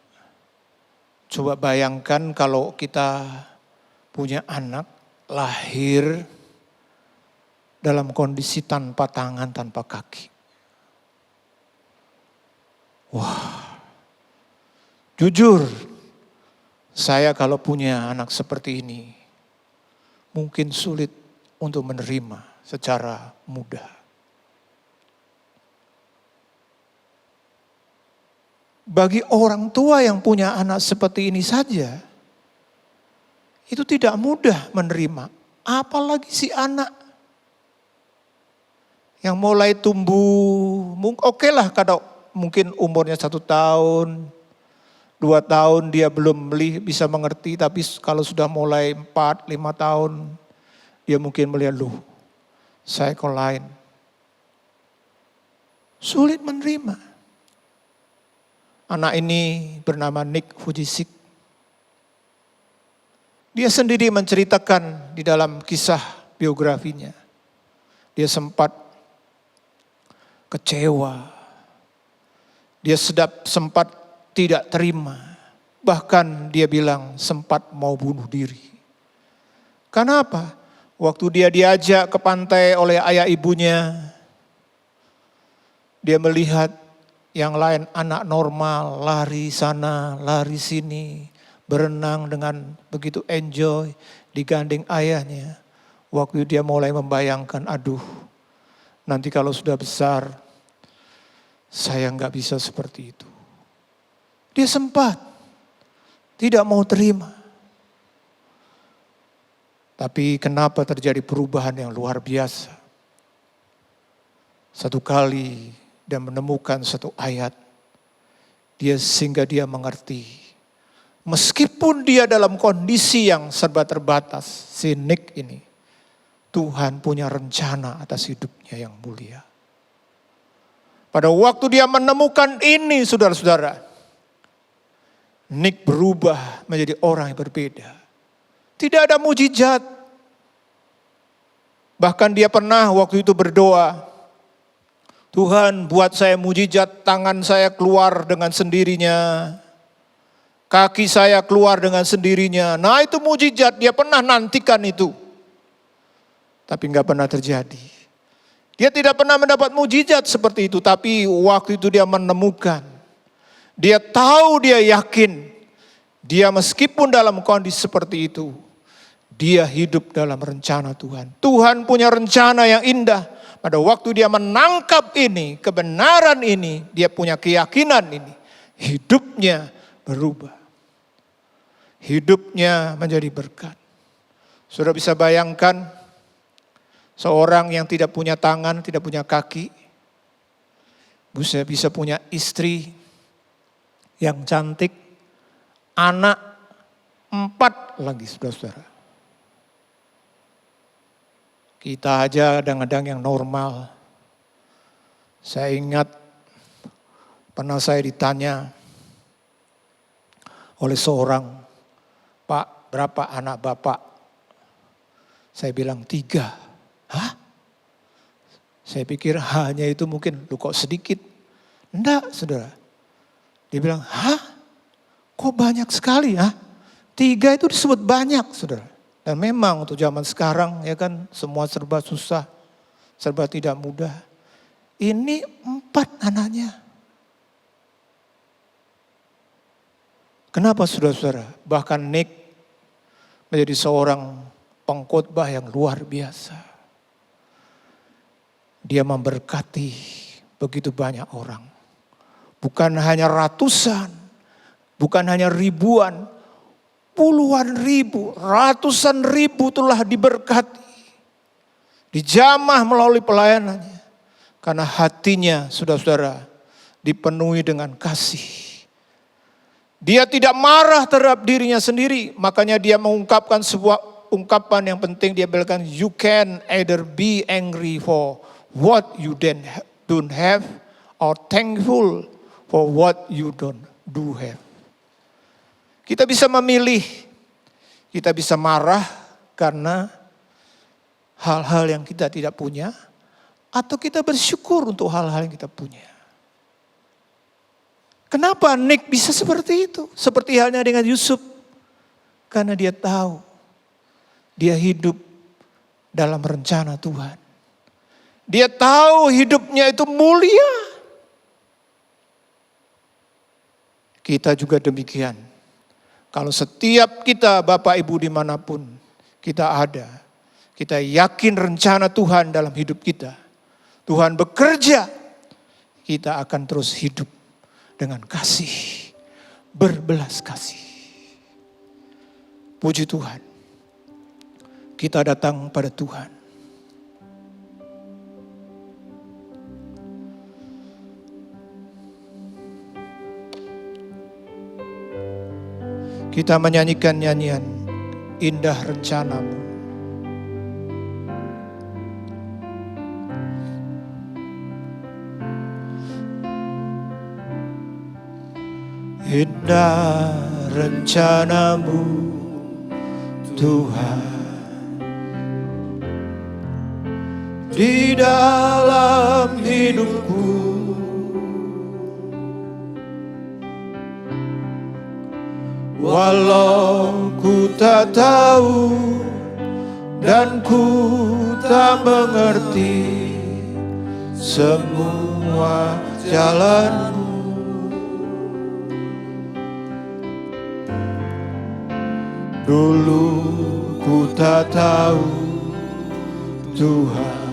Coba bayangkan kalau kita punya anak lahir dalam kondisi tanpa tangan, tanpa kaki. Wah, jujur saya kalau punya anak seperti ini mungkin sulit untuk menerima secara mudah. Bagi orang tua yang punya anak seperti ini saja, itu tidak mudah menerima. Apalagi si anak yang mulai tumbuh, oke lah kalau mungkin umurnya 1 tahun, 2 tahun dia belum bisa mengerti, tapi kalau sudah mulai 4, 5 tahun, dia mungkin melihat, loh, saya kok lain. Sulit menerima. Anak ini bernama Nick Fujisik. Dia sendiri menceritakan di dalam kisah biografinya. Dia sempat kecewa. Dia sempat tidak terima. Bahkan dia bilang sempat mau bunuh diri. Kenapa? Waktu dia diajak ke pantai oleh ayah ibunya, dia melihat yang lain anak normal, lari sana, lari sini, berenang dengan begitu enjoy, digandeng ayahnya. Waktu dia mulai membayangkan, aduh, nanti kalau sudah besar, saya nggak bisa seperti itu. Dia sempat tidak mau terima. Tapi kenapa terjadi perubahan yang luar biasa? Satu kali dia menemukan satu ayat, sehingga dia mengerti. Meskipun dia dalam kondisi yang serba terbatas, si Nick ini, Tuhan punya rencana atas hidupnya yang mulia. Pada waktu dia menemukan ini, saudara-saudara, Nick berubah menjadi orang yang berbeda. Tidak ada mujizat. Bahkan dia pernah waktu itu berdoa, Tuhan buat saya mujizat, tangan saya keluar dengan sendirinya. Kaki saya keluar dengan sendirinya. Nah itu mujizat, dia pernah nantikan itu. Tapi enggak pernah terjadi. Dia tidak pernah mendapat mujizat seperti itu. Tapi waktu itu dia menemukan. Dia tahu, dia yakin. Dia meskipun dalam kondisi seperti itu, dia hidup dalam rencana Tuhan. Tuhan punya rencana yang indah. Pada waktu dia menangkap ini, kebenaran ini, dia punya keyakinan ini. Hidupnya berubah. Hidupnya menjadi berkat. Sudah bisa bayangkan seorang yang tidak punya tangan, tidak punya kaki, bisa punya istri yang cantik, anak 4 lagi, saudara-saudara. Kita aja kadang-kadang yang normal. Saya ingat pernah saya ditanya oleh seorang, Pak, berapa anak Bapak? Saya bilang 3. Hah? Saya pikir hanya itu mungkin, lu kok sedikit? Enggak, saudara. Dia bilang, hah? Kok banyak sekali ya? 3 itu disebut banyak, saudara. Dan memang untuk zaman sekarang ya kan semua serba susah, serba tidak mudah. Ini 4 anaknya. Kenapa saudara-saudara? Bahkan Nick menjadi seorang pengkhotbah yang luar biasa. Dia memberkati begitu banyak orang. Bukan hanya ratusan, bukan hanya ribuan, puluhan ribu, ratusan ribu telah diberkati. Dijamah melalui pelayanannya. Karena hatinya, saudara-saudara, dipenuhi dengan kasih. Dia tidak marah terhadap dirinya sendiri. Makanya dia mengungkapkan sebuah ungkapan yang penting. Dia bilang, you can either be angry for what you don't have, or thankful for what you do have. Kita bisa memilih. Kita bisa marah karena hal-hal yang kita tidak punya. Atau kita bersyukur untuk hal-hal yang kita punya. Kenapa Nick bisa seperti itu? Seperti halnya dengan Yusuf. Karena dia tahu. Dia hidup dalam rencana Tuhan. Dia tahu hidupnya itu mulia. Kita juga demikian. Kalau setiap kita Bapak Ibu dimanapun kita ada. Kita yakin rencana Tuhan dalam hidup kita. Tuhan bekerja. Kita akan terus hidup dengan kasih, berbelas kasih. Puji Tuhan, kita datang pada Tuhan. Kita menyanyikan nyanyian Indah Rencanamu. Indah rencanamu Tuhan di dalam hidupku. Walau ku tak tahu dan ku tak mengerti semua jalanmu. Dulu ku tak tahu Tuhan,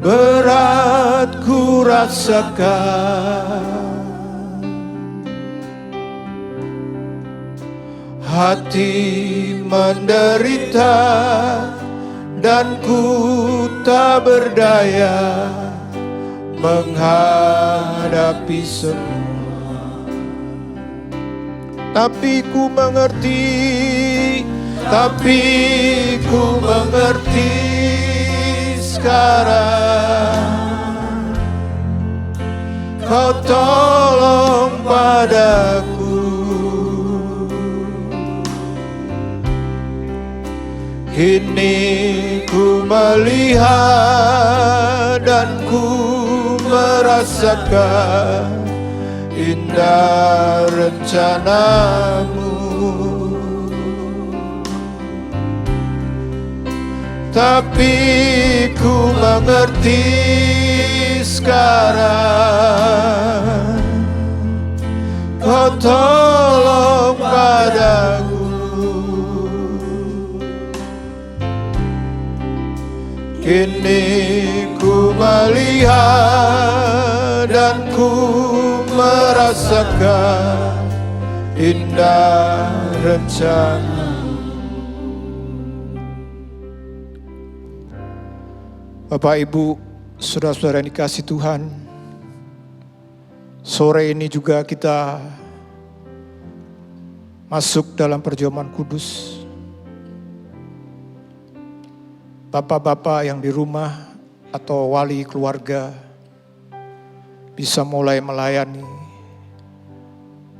berat ku rasakan, hati menderita dan ku tak berdaya menghadapi semua. Tapi ku mengerti sekarang. Kau tolong padaku. Kini ku melihat dan ku merasakan indah rencanamu. Tapi ku mengerti sekarang. Kau tolong padaku. Kini ku melihat dan ku merasakan indah rencana. Bapak Ibu, saudara-saudara yang dikasihi Tuhan, sore ini juga kita masuk dalam perjamuan kudus. Bapak-bapak yang di rumah atau wali keluarga bisa mulai melayani.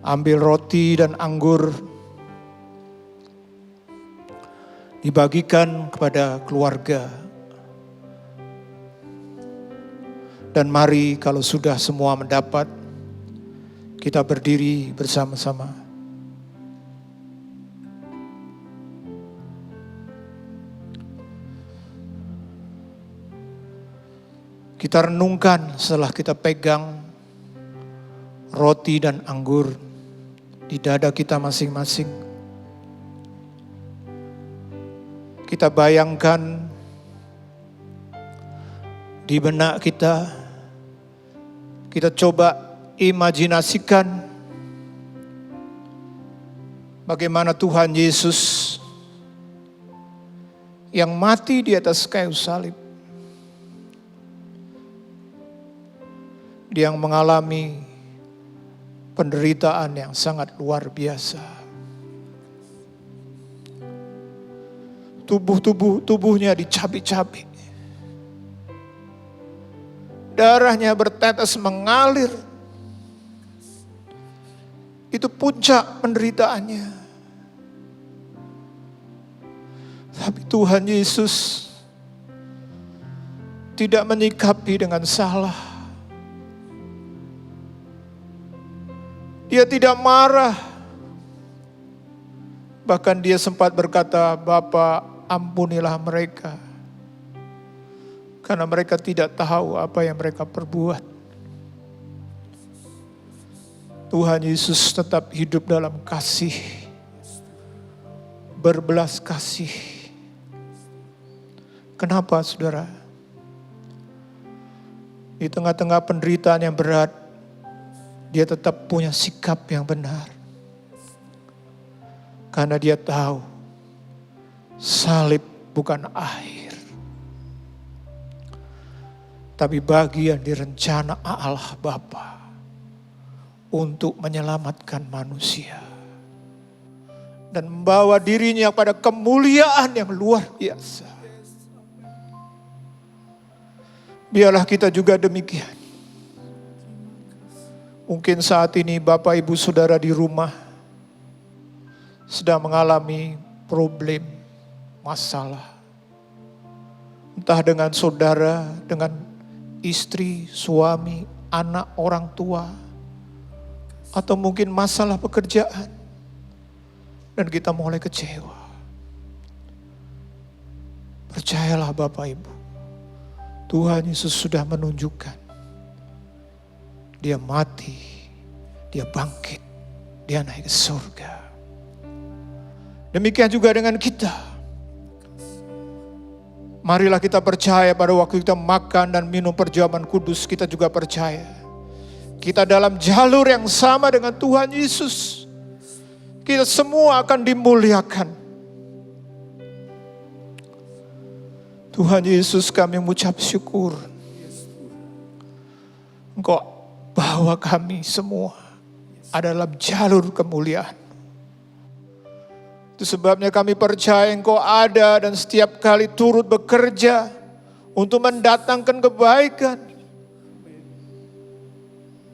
Ambil roti dan anggur, dibagikan kepada keluarga. Dan mari kalau sudah semua mendapat, kita berdiri bersama-sama. Kita renungkan setelah kita pegang roti dan anggur di dada kita masing-masing. Kita bayangkan di benak kita, kita coba imajinasikan bagaimana Tuhan Yesus yang mati di atas kayu salib, Dia yang mengalami penderitaan yang sangat luar biasa. Tubuhnya dicabik-cabik. Darahnya bertetes mengalir. Itu puncak penderitaannya. Tapi Tuhan Yesus tidak menyikapi dengan salah. Dia tidak marah. Bahkan dia sempat berkata, "Bapa, ampunilah mereka. Karena mereka tidak tahu apa yang mereka perbuat." Tuhan Yesus tetap hidup dalam kasih. Berbelas kasih. Kenapa, saudara? Di tengah-tengah penderitaan yang berat, dia tetap punya sikap yang benar. Karena dia tahu salib bukan akhir, tapi bagian di rencana Allah Bapa untuk menyelamatkan manusia dan membawa dirinya pada kemuliaan yang luar biasa. Biarlah kita juga demikian. Mungkin saat ini Bapak Ibu Saudara di rumah sedang mengalami problem, masalah. Entah dengan saudara, dengan istri, suami, anak, orang tua. Atau mungkin masalah pekerjaan. Dan kita mulai kecewa. Percayalah Bapak Ibu. Tuhan Yesus sudah menunjukkan. Dia mati, dia bangkit, dia naik ke surga. Demikian juga dengan kita. Marilah kita percaya pada waktu kita makan dan minum perjamuan kudus, kita juga percaya. Kita dalam jalur yang sama dengan Tuhan Yesus. Kita semua akan dimuliakan. Tuhan Yesus, kami mengucap syukur. Engkau bawa kami semua adalah jalur kemuliaan. Itu sebabnya kami percaya Engkau ada dan setiap kali turut bekerja untuk mendatangkan kebaikan.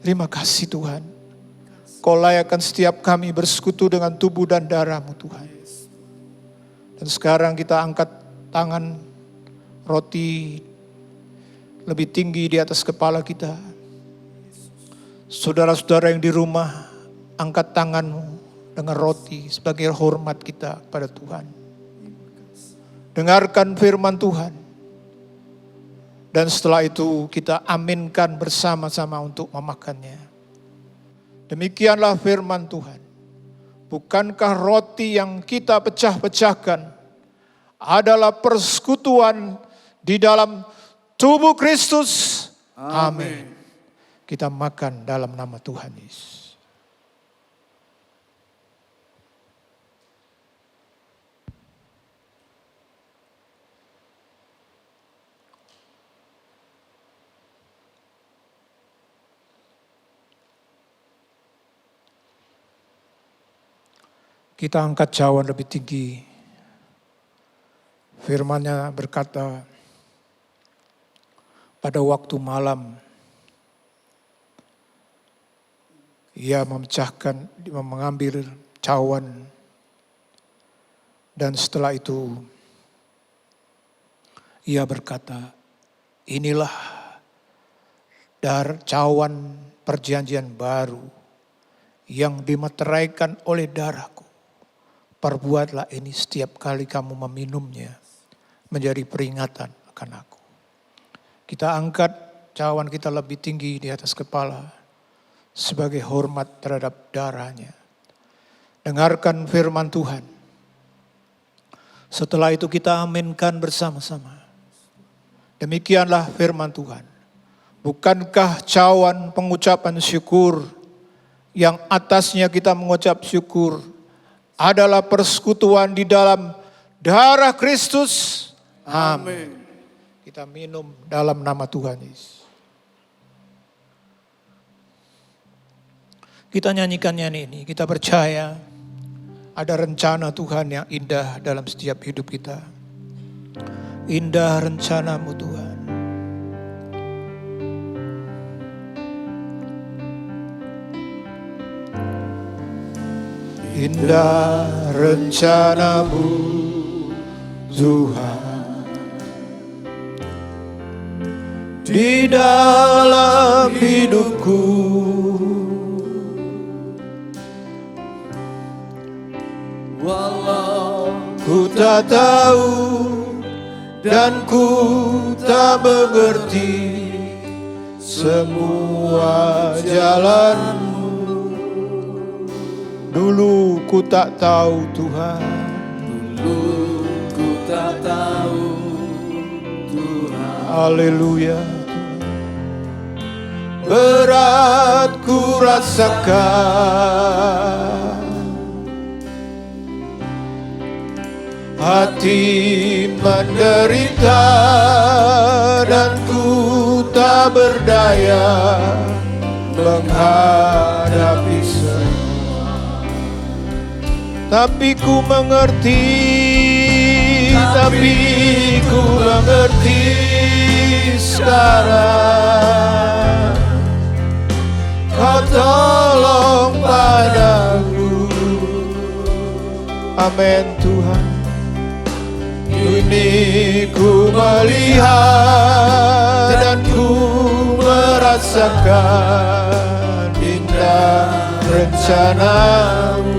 Terima kasih Tuhan. Kau layakkan setiap kami bersekutu dengan tubuh dan darah-Mu Tuhan. Dan sekarang kita angkat tangan roti lebih tinggi di atas kepala kita. Saudara-saudara yang di rumah, angkat tanganmu dengan roti sebagai hormat kita pada Tuhan. Dengarkan firman Tuhan. Dan setelah itu kita aminkan bersama-sama untuk memakannya. Demikianlah firman Tuhan. Bukankah roti yang kita pecah-pecahkan adalah persekutuan di dalam tubuh Kristus? Amin. Kita makan dalam nama Tuhan Yesus. Kita angkat cawan lebih tinggi. Firman-Nya berkata, pada waktu malam, Ia mengambil cawan, dan setelah itu Ia berkata, inilah cawan perjanjian baru yang dimeteraikan oleh darahku. Perbuatlah ini setiap kali kamu meminumnya menjadi peringatan akan aku. Kita angkat cawan kita lebih tinggi di atas kepala. sebagai hormat terhadap darahnya. Dengarkan firman Tuhan. Setelah itu kita aminkan bersama-sama. Demikianlah firman Tuhan. Bukankah cawan pengucapan syukur yang atasnya kita mengucap syukur adalah persekutuan di dalam darah Kristus? Amin. Kita minum dalam nama Tuhan Yesus. Kita nyanyikan nyanyi ini, kita percaya ada rencana Tuhan yang indah dalam setiap hidup kita. Indah rencana-Mu Tuhan. Indah rencana-Mu Tuhan di dalam hidupku. Walau ku tak tahu dan ku tak mengerti semua jalan-Mu. Dulu ku tak tahu Tuhan. Dulu ku tak tahu Tuhan. Haleluya. Berat ku rasakan, hati menderita dan ku tak berdaya menghadapi semua. Tapi ku mengerti, sekarang. Kau tolong padaku. Amin Tuhan. Ini ku melihat dan ku merasakan indah rencana-Mu.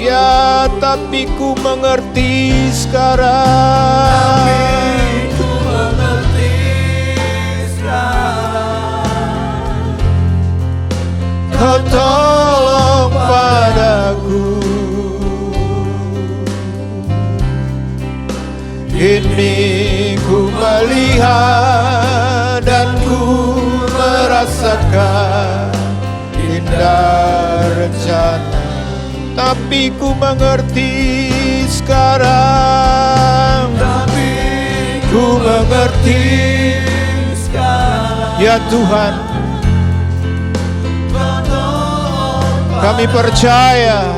Ya, tapi ku mengerti sekarang. Kau tolong padaku. Ini ku melihat dan ku merasakan indah rencana. Tapi ku mengerti sekarang. Ku mengerti sekarang. Ya Tuhan, kami percaya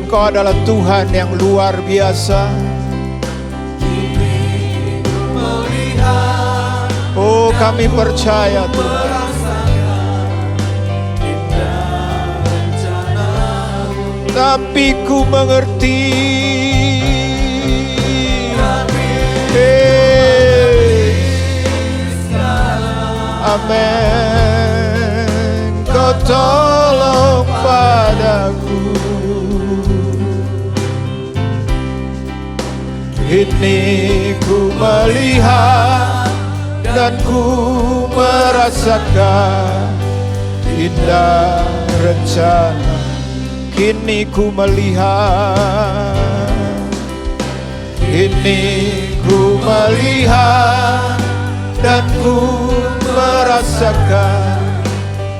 Engkau adalah Tuhan yang luar biasa. Oh, kami percaya Tuhan. Tapi ku mengerti. Amin. Kau tolong padaku. Ini ku melihat dan ku merasakan indah rencana. Kini ku melihat, kini ku melihat dan ku merasakan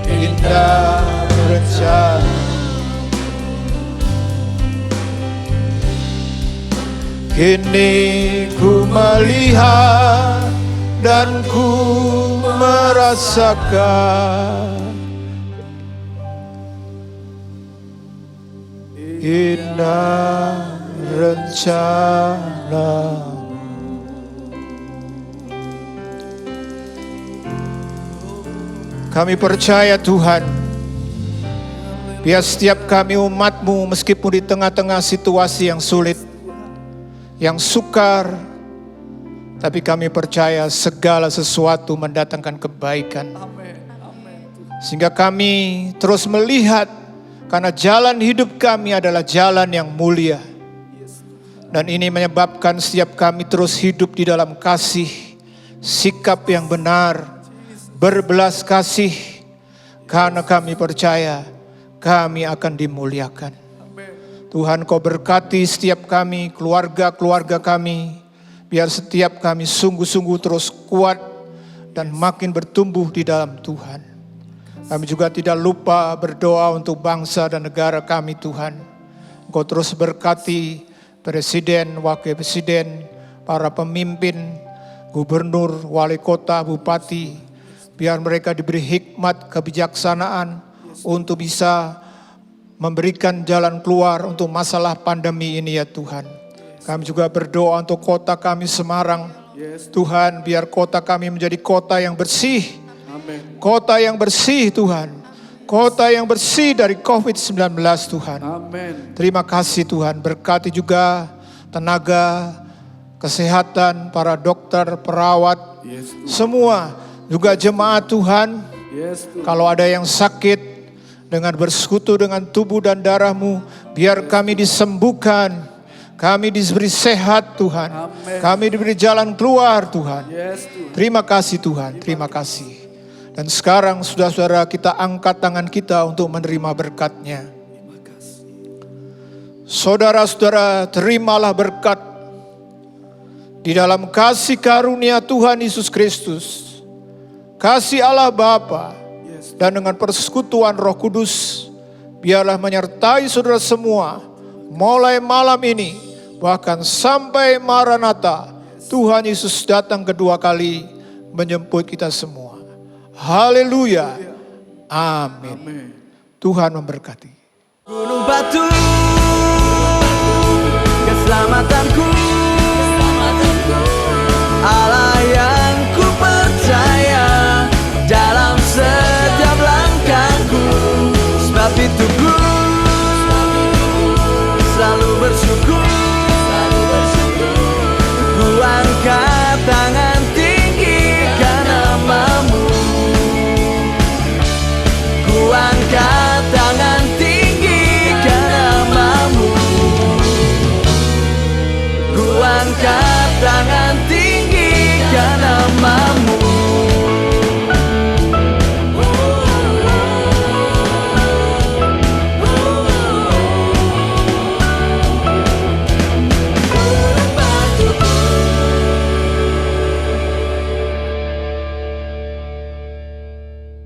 indah rencana. Kini ku melihat dan ku merasakan indah rencana. Kami percaya Tuhan, biar setiap kami umat-Mu meskipun di tengah-tengah situasi yang sulit, yang sukar, tapi kami percaya segala sesuatu mendatangkan kebaikan. Sehingga kami terus melihat, karena jalan hidup kami adalah jalan yang mulia. Dan ini menyebabkan setiap kami terus hidup di dalam kasih, sikap yang benar, berbelas kasih. Karena kami percaya kami akan dimuliakan. Tuhan, Kau berkati setiap kami, keluarga-keluarga kami, biar setiap kami sungguh-sungguh terus kuat dan makin bertumbuh di dalam Tuhan. Kami juga tidak lupa berdoa untuk bangsa dan negara kami, Tuhan. Engkau terus berkati presiden, wakil presiden, para pemimpin, gubernur, wali kota, bupati, biar mereka diberi hikmat, kebijaksanaan untuk bisa memberikan jalan keluar untuk masalah pandemi ini ya Tuhan. Kami juga berdoa untuk kota kami Semarang. Tuhan, biar kota kami menjadi kota yang bersih. Kota yang bersih Tuhan. Kota yang bersih dari COVID-19 Tuhan. Terima kasih Tuhan. Berkati juga tenaga kesehatan, para dokter, perawat, semua juga jemaat Tuhan. Kalau ada yang sakit, dengan bersekutu dengan tubuh dan darah-Mu, biar kami disembuhkan, kami diberi sehat Tuhan, kami diberi jalan keluar Tuhan. Terima kasih Tuhan, terima kasih. Dan sekarang saudara-saudara, kita angkat tangan kita untuk menerima berkat-Nya. Saudara-saudara, terimalah berkat di dalam kasih karunia Tuhan Yesus Kristus, kasih Allah Bapa, dan dengan persekutuan Roh Kudus, biarlah menyertai saudara semua, mulai malam ini, bahkan sampai Maranatha, Tuhan Yesus datang kedua kali menjemput kita semua. Haleluya. Amin. Tuhan memberkati. Gunung batu, keselamatanku, Allah yang ku percaya dalam setiap langkahku. Sebab itu ku selalu bersyukur. Ku angkat tangan tinggikan nama-Mu. Ku angkat tangan tinggikan nama-Mu. Ku angkat tangan tinggikan nama-Mu.